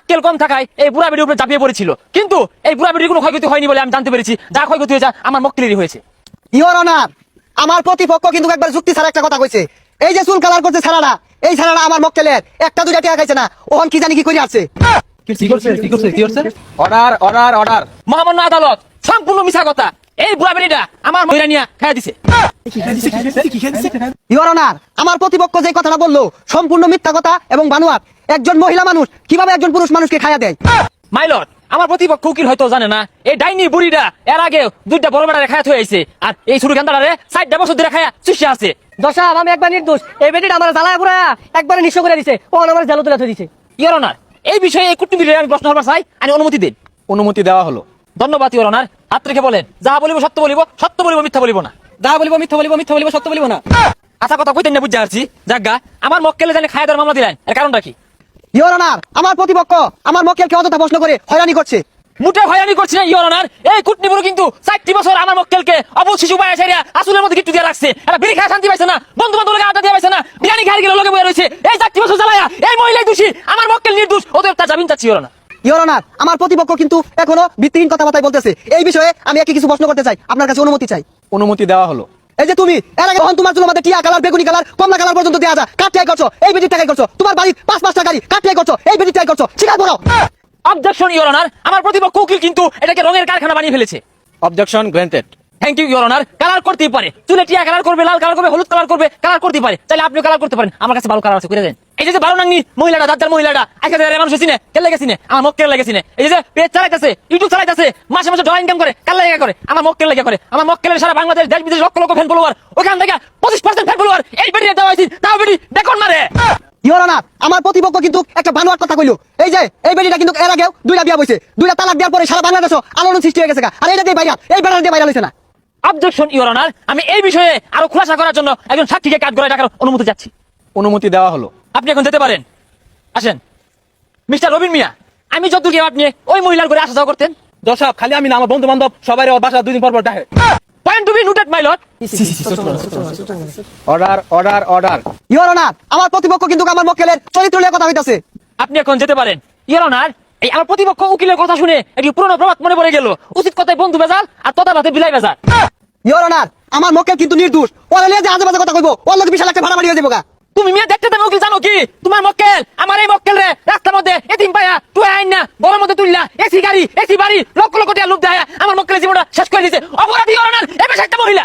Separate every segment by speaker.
Speaker 1: আক্কেল কম থাকায় এই বুড়া বেটির উপরে ঝাঁপিয়ে পড়েছিল, কিন্তু এই বুড়া বেটির কোনো ক্ষয়ক্ষতি হয়নি বলে আমি জানতে পেরেছি। যা ক্ষয়ক্ষতি হয়েছে আমার মক্কেলেরই হয়েছে।
Speaker 2: ইওর অনার, আমার প্রতিপক্ষ কিন্তু একবার যুক্তি ছাড়া একটা কথা কইছে। এই যে চুল কালার করছে ছাড়াটা, এই ছাড়াটা আমার মক্কেলের একটা দুইটা টাকা খাইছে না, ওহন কি জানি কি করে আসছে।
Speaker 3: Order order order.
Speaker 1: মহামান্য আদালত, সম্পূর্ণ মিছা কথা। এই বুড়া বেটিটা আমার মহিলা নিয়ে খাইয়া দিছে।
Speaker 2: ইওর অনার, আমার প্রতিপক্ষ যে কথাটা বললো সম্পূর্ণ মিথ্যা কথা এবং বানোয়াট। একজন মহিলা মানুষ কিভাবে একজন পুরুষ মানুষকে খাইয়া দেয়?
Speaker 1: মাইলর, আমার প্রতিপক্ষ উকিল হয়তো জানে না এই ডাইনি বুড়িটা এর আগে দুইটা বড় বেটারে খায়া থয়ে আইছে, আর এই ছোট গান্দারে 4টা বছর ধরে খায়া চুষে আছে।
Speaker 4: দশা আমি একবার নির্দোষ, এই বেটিটা আমার জ্বালায় পুরা একবারে নিঃস্ব করে দিছে, ও আমার জালো তুলে দিছে।
Speaker 1: ইওর অনার, এই বিষয়ে এই কুটুম্বির আমি প্রশ্ন করবার চাই, আমি অনুমতি দিন।
Speaker 3: অনুমতি দেওয়া হলো।
Speaker 1: ধন্যবাদ ইওর অনার। হাত রেখে বলেন, যা বলিব সত্য বলিব, সত্য বলিব মিথ্যা বলিব না।
Speaker 4: যা বলিব মিথ্যা বলিব, মিথ্যা বলিব সত্য বলিব না।
Speaker 1: আচ্ছা কথা কইতেন না, বুঝতে পারছি। জাগা, আমার মক্কেলে জানি খায়া দেওয়ার মামলা দিলেন, এর কারণটা কি?
Speaker 2: ইওর অনার, আমার প্রতিপক্ষ আমার মক্কেলকে অযথা প্রশ্ন করে হয়রানি করছে।
Speaker 1: মুটে হয়রানি করছি না ইওর অনার। এই কুটনিবুড়ো কিন্তু 4টি বছর আমার মক্কেলকে অবুঝ শিশু পায় সেরিয়া আসলের মধ্যে গিট্টু দিয়ে রাখছে। এরা বিড়ি খায় শান্তি পাইছে না, বন্ধু বান্ধব লোকে আড্ডা দিয়ে পাইছে না, বিরিয়ানি খায় গেলে লোকে বয়ে রয়েছে। এই 4টি বছর জ্বালায়া এই মহিলাই দোষী, আমার মক্কেল নির্দোষ। ওদের তার জামিন চাচ্ছি ইওর অনার।
Speaker 2: ইওর অনার, আমার প্রতিপক্ষ কিন্তু এখনো ভিত্তিহীন কথাবার্তায় বলতেছে। এই বিষয়ে আমি একই কিছু প্রশ্ন করতে চাই, আপনার কাছে অনুমতি চাই।
Speaker 3: অনুমতি দেওয়া হলো।
Speaker 2: এই যে তুমি এর আগে তোমার চুলের মধ্যে টিয়া কালার, বেগুনি কালার, কমলা কালার পর্যন্ত দেওয়া যায়, কাট টাই করছো, এই বেটির টাকাই করছো। তোমার বাড়ির 5-5টা গাড়ি কাট টাই করছো, এই বেটির টাই করছো। স্বীকার করো।
Speaker 1: অবজেকশন ইওর অনার, আমার প্রতিপক্ষ উকিল কিন্তু এটাকে রঙের কারখানা বানিয়ে ফেলেছে।
Speaker 3: Objection granted.
Speaker 1: Thank you your honour. Colour করতেই পারে, চুলে টিয়া কালার করবে, লাল কালার করবে, হলুদ কালার করবে, কালার করতেই পারে। চাইলে আপনিও কালার করতে পারেন, আমার কাছে ভালো কালার আছে, করে দেন। এই যে ভালো নাঙ্গি মহিলাটা, দাদার মহিলাটা আজকে মানুষ চিনে, কেলে গেছিনে আমার মক্কেল লেগেছি না। এই যে পেজ চালাইতেছে, ইউটিউব চালাইতেছে, মাসে মাসে ডলার ইনকাম করে, কাল লেগে করে আমার মক্কেল লেগে করে। আমার মক্কেলের সারা বাংলাদেশ দেশ বিদেশ লক্ষ লক্ষ ফ্যান ফলোয়ার, ওখান থেকে 25% ফ্যান ফলোয়ার এই বেটি দেওয়া হয়েছে, তাও বেটি দেখুন মারে।
Speaker 2: ইওর অনার, আমার প্রতিপক্ষ কিন্তু একটা বানোয়াট কথা কইলো। এই যে এই বেটিটা কিন্তু এর আগেও 2টা বিয়া হইছে, 2টা তালাক দেওয়ার পরে সারা বাংলাদেশও আলোড়ন সৃষ্টি হয়ে গেছে। আর এটা দিয়ে ভাইরাল, এই বেটাটা দিয়ে ভাইরাল হইছে না।
Speaker 1: অবজেকশন ইওর অনার, আমি এই বিষয়ে আরো খোলাসা করার জন্য একজন সাক্ষীকে কাজ করে ডাকার অনুমতি চাচ্ছি।
Speaker 3: অনুমতি দেওয়া হলো।
Speaker 1: আপনি এখন যেতে পারেন। আসেন মিস্টার রবিন মিয়া, আমি যতটুকু আপনি ওই মহিলার করে আসা যাওয়া করতেন।
Speaker 3: দর্শক খালি আমি না, আমার বন্ধু বান্ধব সবাই বাসা 2 দিন পর পর ডাকে।
Speaker 1: Point to be noted my lord.
Speaker 3: Order order order.
Speaker 2: Your honour, আমার প্রতিপক্ষ কিন্তু আমার মক্কেলের চরিত্র নিয়ে কথা হইতাছে।
Speaker 1: আপনি এখন যেতে পারেন। ইওর অনার, এই আমার প্রতিপক্ষ উকিলের কথা শুনে একটি পুরনো প্রবাদ মনে পড়ে গেল। উচিত কথায় বন্ধু বেজাল আর তদারতে বিলাই বেজাল।
Speaker 2: ইওর অনার, আমার মক্কেল কিন্তু নির্দোষ। ওরা নিয়ে যে আজে বাজে কথা কইবো, ওর লোক বিশাল একটা ভাড়া বাড়ি হয়ে যাবো গা।
Speaker 1: তুমি মিয়া দেখতে দেন উকিল জানো কি? তোমার মক্কেল আমার এই মক্কেল রে রাস্তার মধ্যে এতিম পায়া তুই আইন না বড় মধ্যে তুললা, এসি গাড়ি এসি বাড়ি লক্ষ লক্ষ টাকা লুপ দেয় আমার মক্কেলের জীবনটা শেষ করে দিয়েছে। অপরাধী ইওর অনার, এবার একটা মহিলা।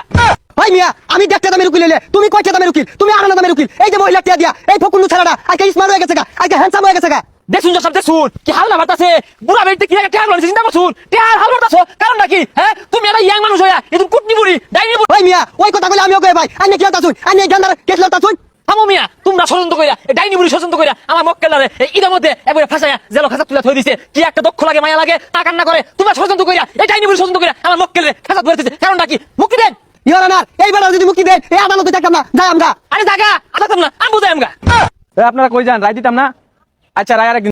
Speaker 2: ভাই মিয়া, আমি দেখতে দামের উকিল এলে তুমি কয়টা দামের উকিল? তুমি আড়ানা দামের উকিল। এই যে মহিলা টিয়া দিয়া এই ফকুন্নু ছাড়াটা আজকে স্মার্ট হয়ে গেছে গা, আজকে হ্যান্ডসাম হয়ে গেছে গা।
Speaker 1: দেখুন সব দেখুন কি হাল না বাতাসে বুড়া বেড়িতে কি একটা টেয়ার চিন্তা করছুন, টেয়ার হাল বাতাছো কারণটা কি? হ্যাঁ তুমি একটা ইয়াং মানুষ হইয়া এত কুটনি বুড়ি ডাইনি বুড়ি।
Speaker 2: ভাই মিয়া, ওই কথা কইলে আমিও কই ভাই, আইনে কি আতাছুন, আইনে গান্দার কেস লতাছুন।
Speaker 1: থামো মিয়া, তোমরা ষড়যন্ত্র কইরা এই ডাইনি বুড়ি ষড়যন্ত্র কইরা আমার মক্কেলারে এই ঈদের মধ্যে একবারে ফাঁসায়া জেল খাঁচা তুলে থই দিছে। কি একটা দক্ষ লাগে, মায়া লাগে, তা কান্না করে। তোমরা ষড়যন্ত্র কইরা এই ডাইনি বুড়ি ষড়যন্ত্র কইরা আমার মক্কেলের খাঁচা ধরে দিছে, কারণটা কি? মুক্তি দেন
Speaker 2: ইওর অনার, এই বেলা যদি মুক্তি দেন এই আদালতে দেখতাম না, যাই আমরা।
Speaker 1: আরে জাগা আদাতাম না, আমি বুঝাই আমগা।
Speaker 3: আপনারা কই যান? রায় দিতাম না। আচ্ছা রায় আর